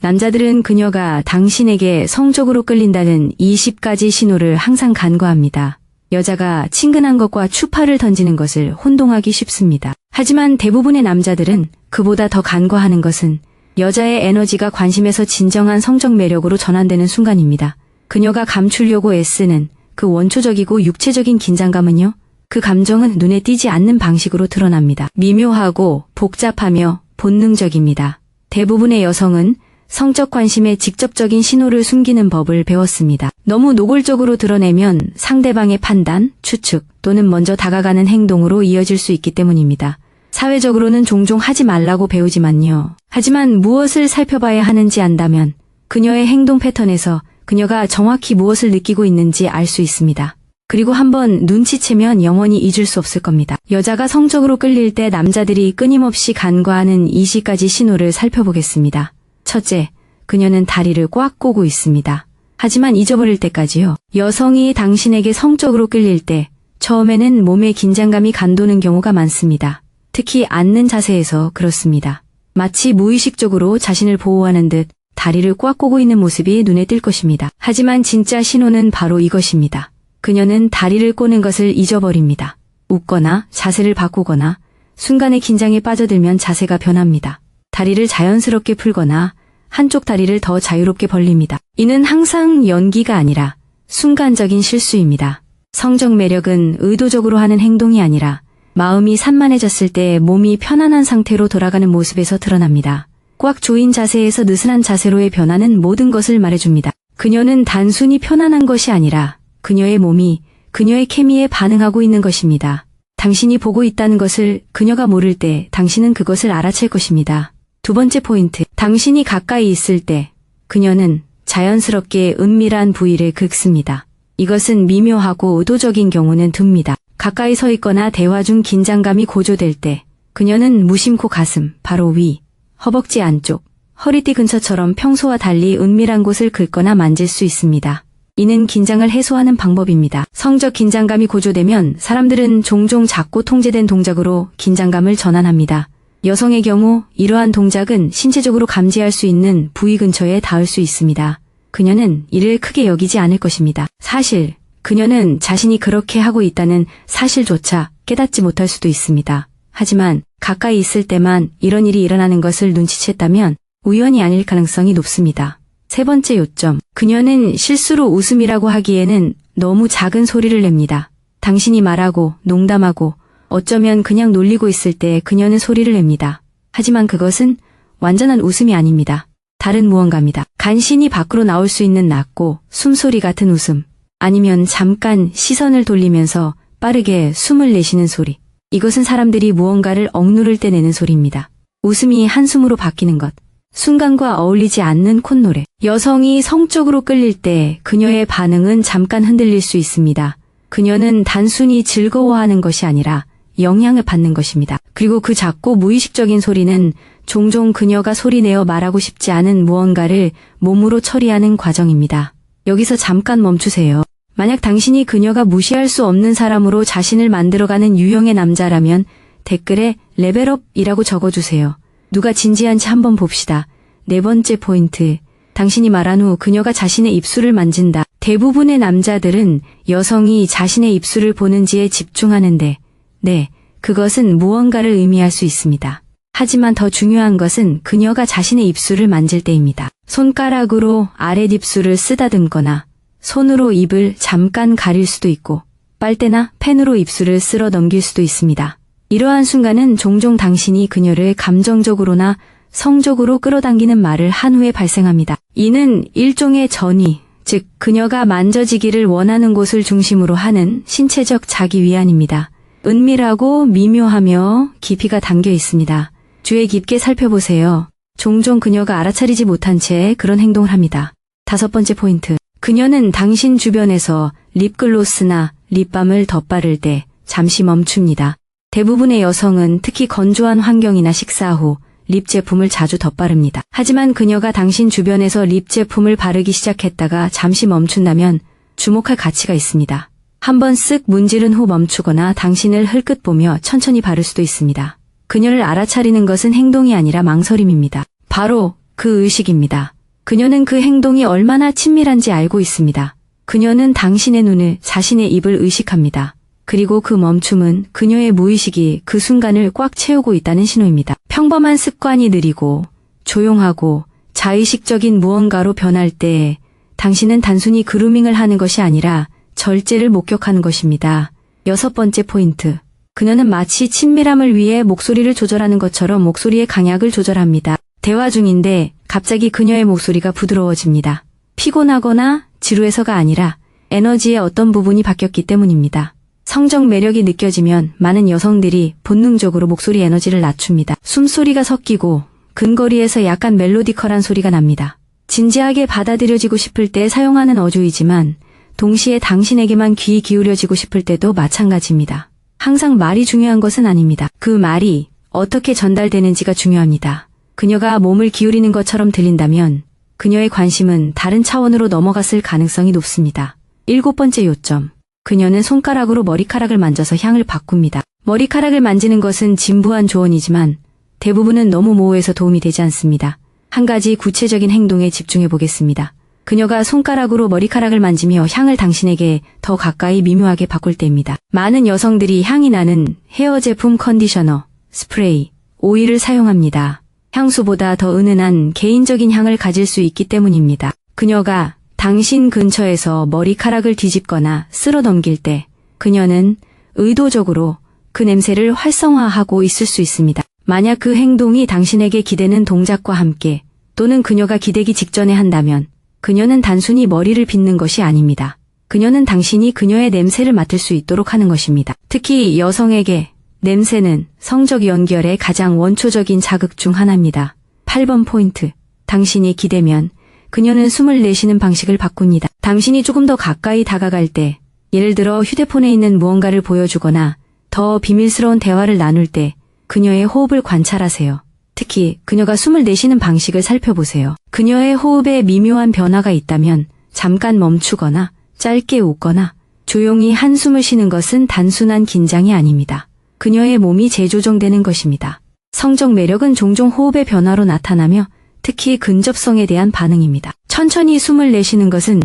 남자들은 그녀가 당신에게 성적으로 끌린다는 20가지 신호를 항상 간과합니다. 여자가 친근한 것과 추파를 던지는 것을 혼동하기 쉽습니다. 하지만 대부분의 남자들은 그보다 더 간과하는 것은 여자의 에너지가 관심에서 진정한 성적 매력으로 전환되는 순간입니다. 그녀가 감추려고 애쓰는 그 원초적이고 육체적인 긴장감은요, 그 감정은 눈에 띄지 않는 방식으로 드러납니다. 미묘하고 복잡하며 본능적입니다. 대부분의 여성은 성적 관심의 직접적인 신호를 숨기는 법을 배웠습니다. 너무 노골적으로 드러내면 상대방의 판단, 추측 또는 먼저 다가가는 행동으로 이어질 수 있기 때문입니다. 사회적으로는 종종 하지 말라고 배우지만요. 하지만 무엇을 살펴봐야 하는지 안다면 그녀의 행동 패턴에서 그녀가 정확히 무엇을 느끼고 있는지 알 수 있습니다. 그리고 한번 눈치채면 영원히 잊을 수 없을 겁니다. 여자가 성적으로 끌릴 때 남자들이 끊임없이 간과하는 20가지 신호를 살펴보겠습니다. 첫째, 그녀는 다리를 꽉 꼬고 있습니다. 하지만 잊어버릴 때까지요. 여성이 당신에게 성적으로 끌릴 때 처음에는 몸에 긴장감이 감도는 경우가 많습니다. 특히 앉는 자세에서 그렇습니다. 마치 무의식적으로 자신을 보호하는 듯 다리를 꽉 꼬고 있는 모습이 눈에 띌 것입니다. 하지만 진짜 신호는 바로 이것입니다. 그녀는 다리를 꼬는 것을 잊어버립니다. 웃거나 자세를 바꾸거나 순간의 긴장에 빠져들면 자세가 변합니다. 다리를 자연스럽게 풀거나 한쪽 다리를 더 자유롭게 벌립니다. 이는 항상 연기가 아니라 순간적인 실수입니다. 성적 매력은 의도적으로 하는 행동이 아니라 마음이 산만해졌을 때 몸이 편안한 상태로 돌아가는 모습에서 드러납니다. 꽉 조인 자세에서 느슨한 자세로의 변화는 모든 것을 말해줍니다. 그녀는 단순히 편안한 것이 아니라 그녀의 몸이 그녀의 케미에 반응하고 있는 것입니다. 당신이 보고 있다는 것을 그녀가 모를 때 당신은 그것을 알아챌 것입니다. 두 번째 포인트, 당신이 가까이 있을 때 그녀는 자연스럽게 은밀한 부위를 긁습니다. 이것은 미묘하고 의도적인 경우는 듭니다. 가까이 서 있거나 대화 중 긴장감이 고조될 때 그녀는 무심코 가슴, 바로 위, 허벅지 안쪽, 허리띠 근처처럼 평소와 달리 은밀한 곳을 긁거나 만질 수 있습니다. 이는 긴장을 해소하는 방법입니다. 성적 긴장감이 고조되면 사람들은 종종 작고 통제된 동작으로 긴장감을 전환합니다. 여성의 경우 이러한 동작은 신체적으로 감지할 수 있는 부위 근처에 닿을 수 있습니다. 그녀는 이를 크게 여기지 않을 것입니다. 사실 그녀는 자신이 그렇게 하고 있다는 사실조차 깨닫지 못할 수도 있습니다. 하지만 가까이 있을 때만 이런 일이 일어나는 것을 눈치챘다면 우연이 아닐 가능성이 높습니다. 세 번째 요점, 그녀는 실수로 웃음이라고 하기에는 너무 작은 소리를 냅니다. 당신이 말하고 농담하고 어쩌면 그냥 놀리고 있을 때 그녀는 소리를 냅니다. 하지만 그것은 완전한 웃음이 아닙니다. 다른 무언가입니다. 간신히 밖으로 나올 수 있는 낮고 숨소리 같은 웃음, 아니면 잠깐 시선을 돌리면서 빠르게 숨을 내쉬는 소리. 이것은 사람들이 무언가를 억누를 때 내는 소리입니다. 웃음이 한숨으로 바뀌는 것, 순간과 어울리지 않는 콧노래. 여성이 성적으로 끌릴 때 그녀의 반응은 잠깐 흔들릴 수 있습니다. 그녀는 단순히 즐거워하는 것이 아니라 영향을 받는 것입니다. 그리고 그 작고 무의식적인 소리는 종종 그녀가 소리내어 말하고 싶지 않은 무언가를 몸으로 처리하는 과정입니다. 여기서 잠깐 멈추세요. 만약 당신이 그녀가 무시할 수 없는 사람으로 자신을 만들어가는 유형의 남자라면 댓글에 레벨업이라고 적어주세요. 누가 진지한지 한번 봅시다. 네 번째 포인트, 당신이 말한 후 그녀가 자신의 입술을 만진다. 대부분의 남자들은 여성이 자신의 입술을 보는지에 집중하는데, 네, 그것은 무언가를 의미할 수 있습니다. 하지만 더 중요한 것은 그녀가 자신의 입술을 만질 때입니다. 손가락으로 아랫입술을 쓰다듬거나 손으로 입을 잠깐 가릴 수도 있고 빨대나 펜으로 입술을 쓸어 넘길 수도 있습니다. 이러한 순간은 종종 당신이 그녀를 감정적으로나 성적으로 끌어당기는 말을 한 후에 발생합니다. 이는 일종의 전이, 즉 그녀가 만져지기를 원하는 곳을 중심으로 하는 신체적 자기 위안입니다. 은밀하고 미묘하며 깊이가 담겨 있습니다. 주의 깊게 살펴보세요. 종종 그녀가 알아차리지 못한 채 그런 행동을 합니다. 다섯 번째 포인트, 그녀는 당신 주변에서 립글로스나 립밤을 덧바를 때 잠시 멈춥니다. 대부분의 여성은 특히 건조한 환경이나 식사 후 립 제품을 자주 덧바릅니다. 하지만 그녀가 당신 주변에서 립 제품을 바르기 시작했다가 잠시 멈춘다면 주목할 가치가 있습니다. 한번 쓱 문지른 후 멈추거나 당신을 흘끗 보며 천천히 바를 수도 있습니다. 그녀를 알아차리는 것은 행동이 아니라 망설임입니다. 바로 그 의식입니다. 그녀는 그 행동이 얼마나 친밀한지 알고 있습니다. 그녀는 당신의 눈을, 자신의 입을 의식합니다. 그리고 그 멈춤은 그녀의 무의식이 그 순간을 꽉 채우고 있다는 신호입니다. 평범한 습관이 느리고 조용하고 자의식적인 무언가로 변할 때 당신은 단순히 그루밍을 하는 것이 아니라 절제를 목격하는 것입니다. 6번째 포인트. 그녀는 마치 친밀함을 위해 목소리를 조절하는 것처럼 목소리의 강약을 조절합니다. 대화 중인데 갑자기 그녀의 목소리가 부드러워집니다. 피곤하거나 지루해서가 아니라 에너지의 어떤 부분이 바뀌었기 때문입니다. 성적 매력이 느껴지면 많은 여성들이 본능적으로 목소리 에너지를 낮춥니다. 숨소리가 섞이고 근거리에서 약간 멜로디컬한 소리가 납니다. 진지하게 받아들여지고 싶을 때 사용하는 어조이지만 동시에 당신에게만 귀 기울여지고 싶을 때도 마찬가지입니다. 항상 말이 중요한 것은 아닙니다. 그 말이 어떻게 전달되는지가 중요합니다. 그녀가 몸을 기울이는 것처럼 들린다면 그녀의 관심은 다른 차원으로 넘어갔을 가능성이 높습니다. 7번째 요점. 그녀는 손가락으로 머리카락을 만져서 향을 바꿉니다. 머리카락을 만지는 것은 진부한 조언이지만 대부분은 너무 모호해서 도움이 되지 않습니다. 한 가지 구체적인 행동에 집중해 보겠습니다. 그녀가 손가락으로 머리카락을 만지며 향을 당신에게 더 가까이 미묘하게 바꿀 때입니다. 많은 여성들이 향이 나는 헤어 제품, 컨디셔너, 스프레이, 오일을 사용합니다. 향수보다 더 은은한 개인적인 향을 가질 수 있기 때문입니다. 그녀가 당신 근처에서 머리카락을 뒤집거나 쓸어 넘길 때 그녀는 의도적으로 그 냄새를 활성화하고 있을 수 있습니다. 만약 그 행동이 당신에게 기대는 동작과 함께 또는 그녀가 기대기 직전에 한다면 그녀는 단순히 머리를 빗는 것이 아닙니다. 그녀는 당신이 그녀의 냄새를 맡을 수 있도록 하는 것입니다. 특히 여성에게 냄새는 성적 연결의 가장 원초적인 자극 중 하나입니다. 8번 포인트. 당신이 기대면 그녀는 숨을 내쉬는 방식을 바꿉니다. 당신이 조금 더 가까이 다가갈 때, 예를 들어 휴대폰에 있는 무언가를 보여주거나 더 비밀스러운 대화를 나눌 때 그녀의 호흡을 관찰하세요. 특히 그녀가 숨을 내쉬는 방식을 살펴보세요. 그녀의 호흡에 미묘한 변화가 있다면 잠깐 멈추거나 짧게 웃거나 조용히 한숨을 쉬는 것은 단순한 긴장이 아닙니다. 그녀의 몸이 재조정되는 것입니다. 성적 매력은 종종 호흡의 변화로 나타나며 특히 근접성에 대한 반응입니다. 천천히 숨을 내쉬는 것은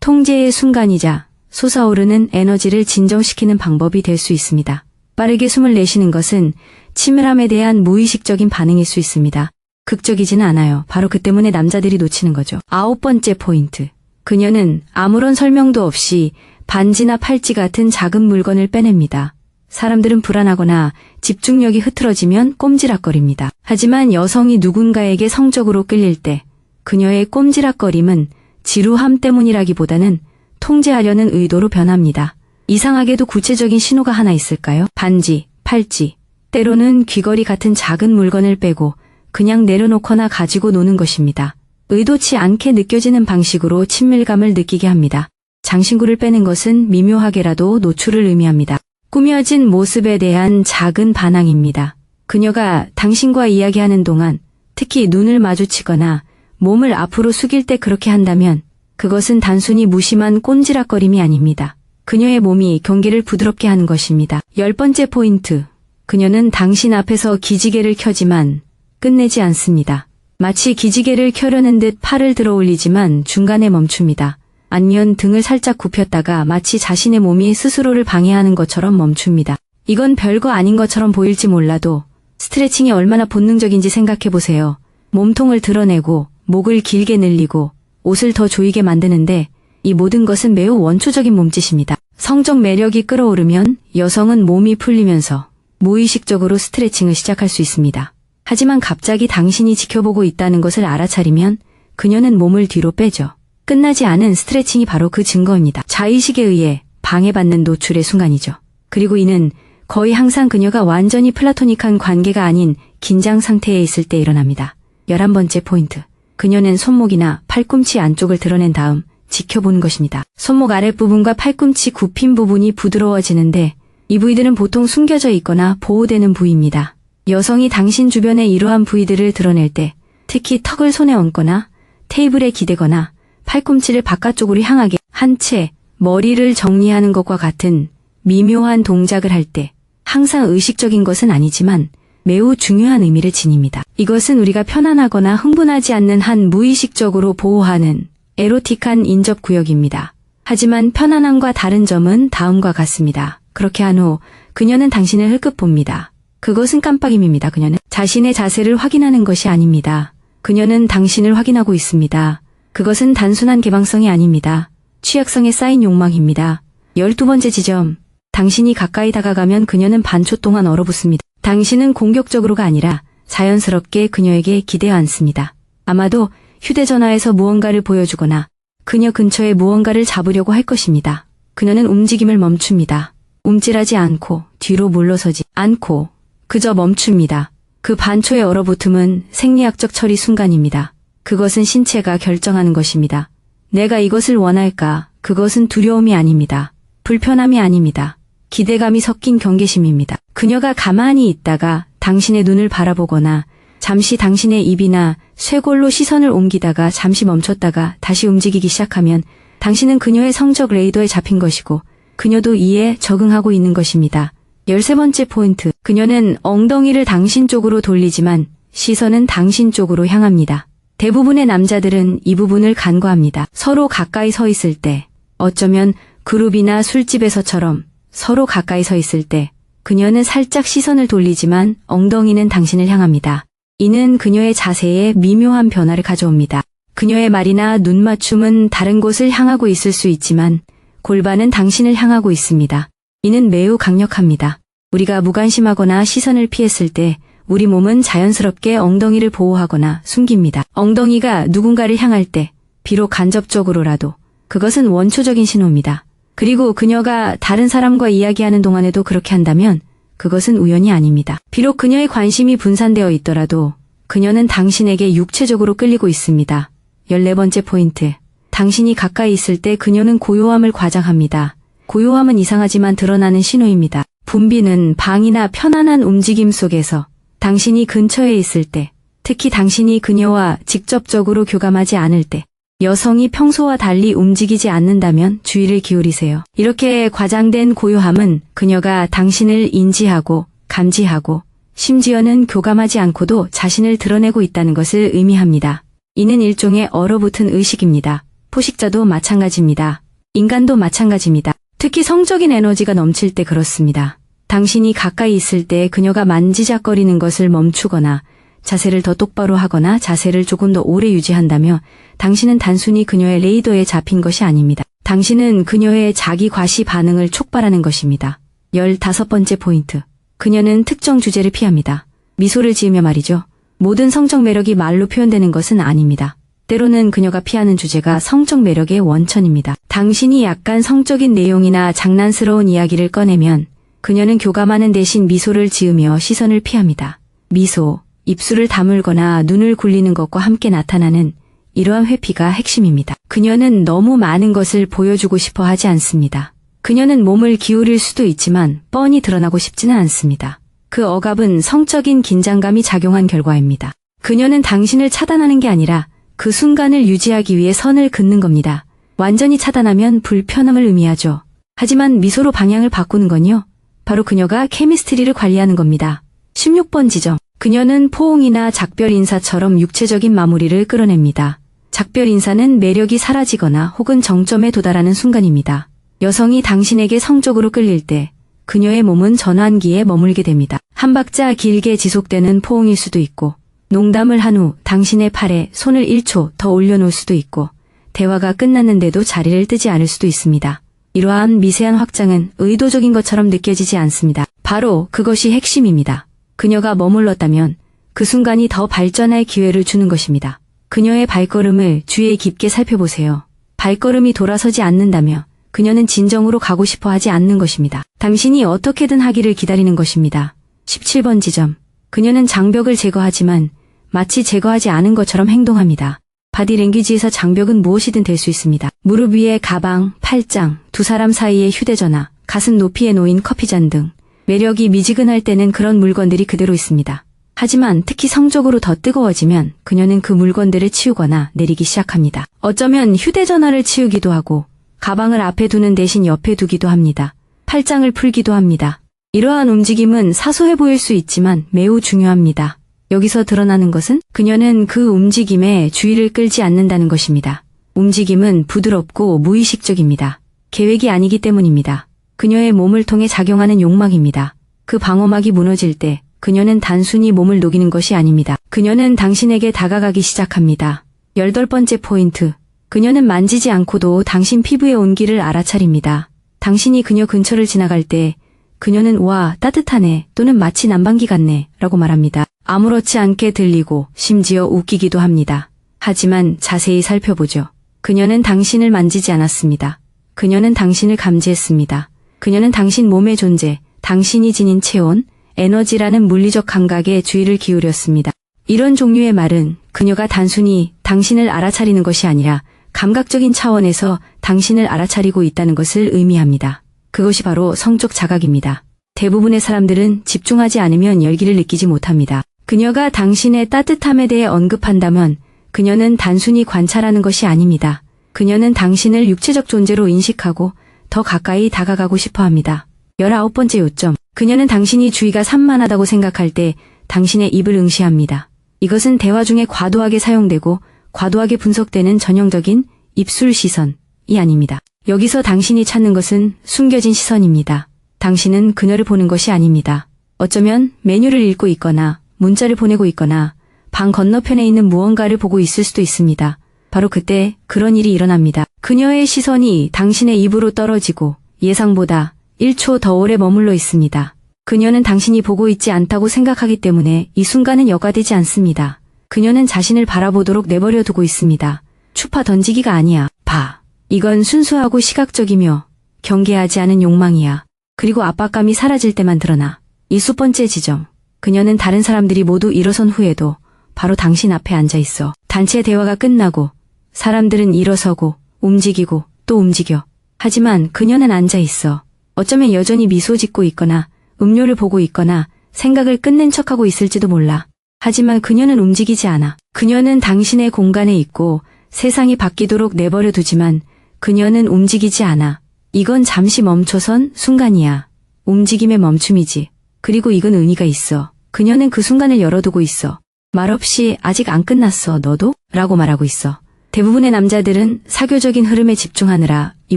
통제의 순간이자 솟아오르는 에너지를 진정시키는 방법이 될 수 있습니다. 빠르게 숨을 내쉬는 것은 치밀함에 대한 무의식적인 반응일 수 있습니다. 극적이지는 않아요. 바로 그 때문에 남자들이 놓치는 거죠. 9번째 포인트. 그녀는 아무런 설명도 없이 반지나 팔찌 같은 작은 물건을 빼냅니다. 사람들은 불안하거나 집중력이 흐트러지면 꼼지락거립니다. 하지만 여성이 누군가에게 성적으로 끌릴 때 그녀의 꼼지락거림은 지루함 때문이라기보다는 통제하려는 의도로 변합니다. 이상하게도 구체적인 신호가 하나 있을까요? 반지, 팔찌, 때로는 귀걸이 같은 작은 물건을 빼고 그냥 내려놓거나 가지고 노는 것입니다. 의도치 않게 느껴지는 방식으로 친밀감을 느끼게 합니다. 장신구를 빼는 것은 미묘하게라도 노출을 의미합니다. 꾸며진 모습에 대한 작은 반항입니다. 그녀가 당신과 이야기하는 동안 특히 눈을 마주치거나 몸을 앞으로 숙일 때 그렇게 한다면 그것은 단순히 무심한 꼼지락거림이 아닙니다. 그녀의 몸이 경계를 부드럽게 하는 것입니다. 10번째 포인트. 그녀는 당신 앞에서 기지개를 켜지만 끝내지 않습니다. 마치 기지개를 켜려는 듯 팔을 들어 올리지만 중간에 멈춥니다. 아니면 등을 살짝 굽혔다가 마치 자신의 몸이 스스로를 방해하는 것처럼 멈춥니다. 이건 별거 아닌 것처럼 보일지 몰라도 스트레칭이 얼마나 본능적인지 생각해보세요. 몸통을 드러내고 목을 길게 늘리고 옷을 더 조이게 만드는데 이 모든 것은 매우 원초적인 몸짓입니다. 성적 매력이 끌어오르면 여성은 몸이 풀리면서 무의식적으로 스트레칭을 시작할 수 있습니다. 하지만 갑자기 당신이 지켜보고 있다는 것을 알아차리면 그녀는 몸을 뒤로 빼죠. 끝나지 않은 스트레칭이 바로 그 증거입니다. 자의식에 의해 방해받는 노출의 순간이죠. 그리고 이는 거의 항상 그녀가 완전히 플라토닉한 관계가 아닌 긴장 상태에 있을 때 일어납니다. 11번째 포인트. 그녀는 손목이나 팔꿈치 안쪽을 드러낸 다음 지켜보는 것입니다. 손목 아랫부분과 팔꿈치 굽힌 부분이 부드러워지는데 이 부위들은 보통 숨겨져 있거나 보호되는 부위입니다. 여성이 당신 주변의 이러한 부위들을 드러낼 때 특히 턱을 손에 얹거나 테이블에 기대거나 팔꿈치를 바깥쪽으로 향하게 한 채 머리를 정리하는 것과 같은 미묘한 동작을 할 때 항상 의식적인 것은 아니지만 매우 중요한 의미를 지닙니다. 이것은 우리가 편안하거나 흥분하지 않는 한 무의식적으로 보호하는 에로틱한 인접구역입니다. 하지만 편안함과 다른 점은 다음과 같습니다. 그렇게 한 후 그녀는 당신을 흘끗 봅니다. 그것은 깜빡임입니다. 그녀는 자신의 자세를 확인하는 것이 아닙니다. 그녀는 당신을 확인하고 있습니다. 그것은 단순한 개방성이 아닙니다. 취약성에 쌓인 욕망입니다. 12번째 지점. 당신이 가까이 다가가면 그녀는 반초 동안 얼어붙습니다. 당신은 공격적으로가 아니라 자연스럽게 그녀에게 기대어 앉습니다. 아마도 휴대전화에서 무언가를 보여주거나 그녀 근처에 무언가를 잡으려고 할 것입니다. 그녀는 움직임을 멈춥니다. 움찔하지 않고 뒤로 물러서지 않고 그저 멈춥니다. 그 반초의 얼어붙음은 생리학적 처리 순간입니다. 그것은 신체가 결정하는 것입니다. 내가 이것을 원할까? 그것은 두려움이 아닙니다. 불편함이 아닙니다. 기대감이 섞인 경계심입니다. 그녀가 가만히 있다가 당신의 눈을 바라보거나 잠시 당신의 입이나 쇄골로 시선을 옮기다가 잠시 멈췄다가 다시 움직이기 시작하면 당신은 그녀의 성적 레이더에 잡힌 것이고 그녀도 이에 적응하고 있는 것입니다. 13번째 포인트. 그녀는 엉덩이를 당신 쪽으로 돌리지만 시선은 당신 쪽으로 향합니다. 대부분의 남자들은 이 부분을 간과합니다. 서로 가까이 서 있을 때, 어쩌면 그룹이나 술집에서처럼 서로 가까이 서 있을 때 그녀는 살짝 시선을 돌리지만 엉덩이는 당신을 향합니다. 이는 그녀의 자세에 미묘한 변화를 가져옵니다. 그녀의 말이나 눈맞춤은 다른 곳을 향하고 있을 수 있지만 골반은 당신을 향하고 있습니다. 이는 매우 강력합니다. 우리가 무관심하거나 시선을 피했을 때 우리 몸은 자연스럽게 엉덩이를 보호하거나 숨깁니다. 엉덩이가 누군가를 향할 때 비록 간접적으로라도 그것은 원초적인 신호입니다. 그리고 그녀가 다른 사람과 이야기하는 동안에도 그렇게 한다면 그것은 우연이 아닙니다. 비록 그녀의 관심이 분산되어 있더라도 그녀는 당신에게 육체적으로 끌리고 있습니다. 14번째 포인트. 당신이 가까이 있을 때 그녀는 고요함을 과장합니다. 고요함은 이상하지만 드러나는 신호입니다. 분비는 방이나 편안한 움직임 속에서 당신이 근처에 있을 때, 특히 당신이 그녀와 직접적으로 교감하지 않을 때, 여성이 평소와 달리 움직이지 않는다면 주의를 기울이세요. 이렇게 과장된 고요함은 그녀가 당신을 인지하고 감지하고 심지어는 교감하지 않고도 자신을 드러내고 있다는 것을 의미합니다. 이는 일종의 얼어붙은 의식입니다. 포식자도 마찬가지입니다. 인간도 마찬가지입니다. 특히 성적인 에너지가 넘칠 때 그렇습니다. 당신이 가까이 있을 때 그녀가 만지작거리는 것을 멈추거나 자세를 더 똑바로 하거나 자세를 조금 더 오래 유지한다며 당신은 단순히 그녀의 레이더에 잡힌 것이 아닙니다. 당신은 그녀의 자기 과시 반응을 촉발하는 것입니다. 15번째 포인트. 그녀는 특정 주제를 피합니다. 미소를 지으며 말이죠. 모든 성적 매력이 말로 표현되는 것은 아닙니다. 때로는 그녀가 피하는 주제가 성적 매력의 원천입니다. 당신이 약간 성적인 내용이나 장난스러운 이야기를 꺼내면 그녀는 교감하는 대신 미소를 지으며 시선을 피합니다. 미소, 입술을 다물거나 눈을 굴리는 것과 함께 나타나는 이러한 회피가 핵심입니다. 그녀는 너무 많은 것을 보여주고 싶어 하지 않습니다. 그녀는 몸을 기울일 수도 있지만 뻔히 드러나고 싶지는 않습니다. 그 억압은 성적인 긴장감이 작용한 결과입니다. 그녀는 당신을 차단하는 게 아니라 그 순간을 유지하기 위해 선을 긋는 겁니다. 완전히 차단하면 불편함을 의미하죠. 하지만 미소로 방향을 바꾸는 건요. 바로 그녀가 케미스트리를 관리하는 겁니다. 16번 지점. 그녀는 포옹이나 작별 인사처럼 육체적인 마무리를 끌어냅니다. 작별 인사는 매력이 사라지거나 혹은 정점에 도달하는 순간입니다. 여성이 당신에게 성적으로 끌릴 때 그녀의 몸은 전환기에 머물게 됩니다. 한 박자 길게 지속되는 포옹일 수도 있고 농담을 한 후 당신의 팔에 손을 1초 더 올려놓을 수도 있고 대화가 끝났는데도 자리를 뜨지 않을 수도 있습니다. 이러한 미세한 확장은 의도적인 것처럼 느껴지지 않습니다. 바로 그것이 핵심입니다. 그녀가 머물렀다면 그 순간이 더 발전할 기회를 주는 것입니다. 그녀의 발걸음을 주의 깊게 살펴보세요. 발걸음이 돌아서지 않는다며 그녀는 진정으로 가고 싶어 하지 않는 것입니다. 당신이 어떻게든 하기를 기다리는 것입니다. 17번 지점. 그녀는 장벽을 제거하지만 마치 제거하지 않은 것처럼 행동합니다. 바디랭귀지에서 장벽은 무엇이든 될 수 있습니다. 무릎 위에 가방, 팔짱, 두 사람 사이에 휴대전화, 가슴 높이에 놓인 커피잔 등 매력이 미지근할 때는 그런 물건들이 그대로 있습니다. 하지만 특히 성적으로 더 뜨거워지면 그녀는 그 물건들을 치우거나 내리기 시작합니다. 어쩌면 휴대전화를 치우기도 하고 가방을 앞에 두는 대신 옆에 두기도 합니다. 팔짱을 풀기도 합니다. 이러한 움직임은 사소해 보일 수 있지만 매우 중요합니다. 여기서 드러나는 것은 그녀는 그 움직임에 주의를 끌지 않는다는 것입니다. 움직임은 부드럽고 무의식적입니다. 계획이 아니기 때문입니다. 그녀의 몸을 통해 작용하는 욕망입니다. 그 방어막이 무너질 때 그녀는 단순히 몸을 녹이는 것이 아닙니다. 그녀는 당신에게 다가가기 시작합니다. 18번째 포인트. 그녀는 만지지 않고도 당신 피부의 온기를 알아차립니다. 당신이 그녀 근처를 지나갈 때 그녀는 와, 따뜻하네 또는 마치 난방기 같네 라고 말합니다. 아무렇지 않게 들리고 심지어 웃기기도 합니다. 하지만 자세히 살펴보죠. 그녀는 당신을 만지지 않았습니다. 그녀는 당신을 감지했습니다. 그녀는 당신 몸의 존재, 당신이 지닌 체온, 에너지라는 물리적 감각에 주의를 기울였습니다. 이런 종류의 말은 그녀가 단순히 당신을 알아차리는 것이 아니라 감각적인 차원에서 당신을 알아차리고 있다는 것을 의미합니다. 그것이 바로 성적 자각입니다. 대부분의 사람들은 집중하지 않으면 열기를 느끼지 못합니다. 그녀가 당신의 따뜻함에 대해 언급한다면 그녀는 단순히 관찰하는 것이 아닙니다. 그녀는 당신을 육체적 존재로 인식하고 더 가까이 다가가고 싶어 합니다. 19번째 요점. 그녀는 당신이 주의가 산만하다고 생각할 때 당신의 입을 응시합니다. 이것은 대화 중에 과도하게 사용되고 과도하게 분석되는 전형적인 입술 시선이 아닙니다. 여기서 당신이 찾는 것은 숨겨진 시선입니다. 당신은 그녀를 보는 것이 아닙니다. 어쩌면 메뉴를 읽고 있거나 문자를 보내고 있거나 방 건너편에 있는 무언가를 보고 있을 수도 있습니다. 바로 그때 그런 일이 일어납니다. 그녀의 시선이 당신의 입으로 떨어지고 예상보다 1초 더 오래 머물러 있습니다. 그녀는 당신이 보고 있지 않다고 생각하기 때문에 이 순간은 여과되지 않습니다. 그녀는 자신을 바라보도록 내버려 두고 있습니다. 추파 던지기가 아니야. 봐. 이건 순수하고 시각적이며 경계하지 않은 욕망이야. 그리고 압박감이 사라질 때만 드러나. 20번째 지점. 그녀는 다른 사람들이 모두 일어선 후에도 바로 당신 앞에 앉아 있어. 단체 대화가 끝나고 사람들은 일어서고 움직이고 또 움직여. 하지만 그녀는 앉아 있어. 어쩌면 여전히 미소 짓고 있거나 음료를 보고 있거나 생각을 끝낸 척하고 있을지도 몰라. 하지만 그녀는 움직이지 않아. 그녀는 당신의 공간에 있고 세상이 바뀌도록 내버려 두지만 그녀는 움직이지 않아. 이건 잠시 멈춰선 순간이야. 움직임의 멈춤이지. 그리고 이건 의미가 있어. 그녀는 그 순간을 열어두고 있어. 말없이 아직 안 끝났어, 너도? 라고 말하고 있어. 대부분의 남자들은 사교적인 흐름에 집중하느라 이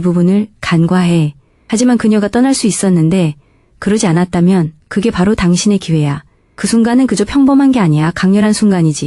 부분을 간과해. 하지만 그녀가 떠날 수 있었는데 그러지 않았다면 그게 바로 당신의 기회야. 그 순간은 그저 평범한 게 아니야. 강렬한 순간이지.